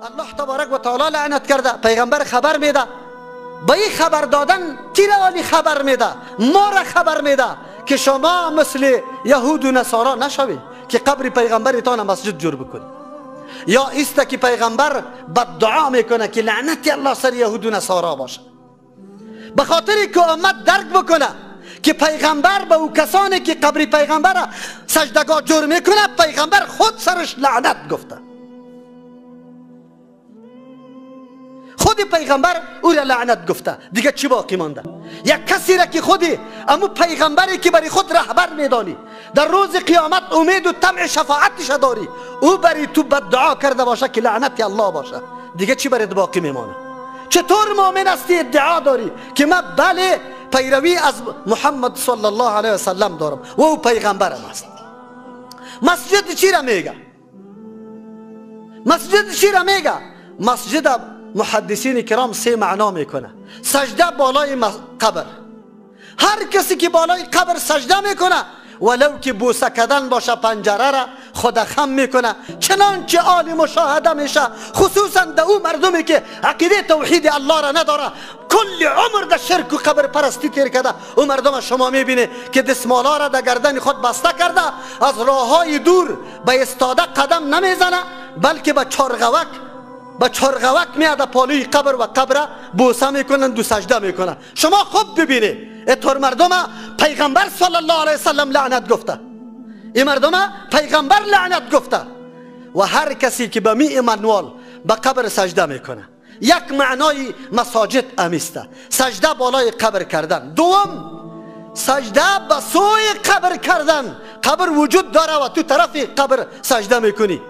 الله تبارک و تعالی لعنت کرده. پیغمبر خبر میده، با این خبر دادن کی را خبر میده؟ ما را خبر میده که شما مثل یهود و نصارا نشوید که قبر پیغمبرتان مسجد جور بکنید. یا است که پیغمبر بددعا میکنه که لعنت الله سر یهود و نصارا باشه. به خاطر که امت درک بکنه که پیغمبر به او کسانی که قبر پیغمبر سجدگاه جور میکنه، پیغمبر خود سرش لعنت گفته. خود پیغمبر او را لعنت گفته. دیگه چی باقی مانده؟ یک کسی را که خودی اما پیغمبری که برای خود رهبر میدانی، در روز قیامت امید و طمع شفاعتش داری، او برای تو بددعا کرده باشه که لعنت الله باشه، دیگه چی برای باقی میمانه؟ چطور مؤمن هستی ادعا داری که من بله پیروی از محمد صلی الله علیه و سلم دارم و او پیغمبرم است؟ مسجد چی را میگه؟ مسجد چی را میگه؟ مسجد محدثین کرام سه معنا میکنه. سجده بالای قبر. هر کسی که بالای قبر سجده میکنه، ولو که بوسه کردن باشه پنجره را خود خم میکنه، چنانچه عالی مشاهده میشه، خصوصا در او مردمی که عقیده توحید الله را نداره، کل عمر در شرک و قبر پرستی تیر کرده. او مردم شما میبینه که دستمالا را در گردن خود بسته کرده، از راه های دور به استاده قدم نمیزنه، بلکه به چرغوک میاد پالوی قبر و قبر بوسه میکنن و سجده میکنن. شما خوب ببینه اینطور مردم پیغمبر صلی الله علیه وسلم لعنت گفته. این مردم پیغمبر لعنت گفته. و هر کسی که به می منوال به قبر سجده میکنه، یک معنای مساجد امیسته، سجده بالای قبر کردن. دوم، سجده به سوی قبر کردن. قبر وجود داره و تو طرف قبر سجده میکنی.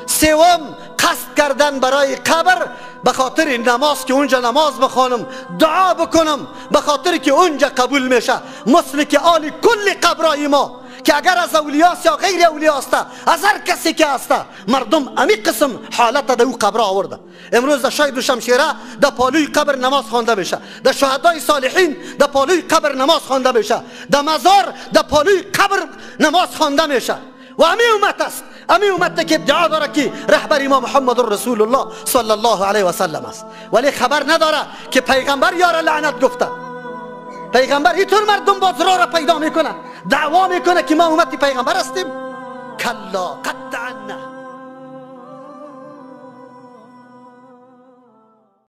سوم، قصد کردن برای قبر، به خاطر نماز که اونجا نماز بخوانم، دعا بکنم، به خاطر که اونجا قبول میشه. مثل که آل کل قبرای ما که اگر از اولیاست یا غیر اولیاست، از هر کسی که هست، مردم امی قسم حالت در او قبر آورده. امروز در شهید و شمشیره در پالوی قبر نماز خوانده بشه، در شهدای صالحین در پالوی قبر نماز خوانده بشه، در مزار در پالوی قبر نماز خوانده میشه. و امی امت است، امی امت که ادعا داره که رهبر ما محمد رسول الله صلی الله علیه و سلم است، ولی خبر نداره که پیغمبر یار لعنت گفته. پیغمبر اینطور مردم باز را پیدا میکنه، دعوا میکنه که ما امت پیغمبر هستیم. کلا قطعا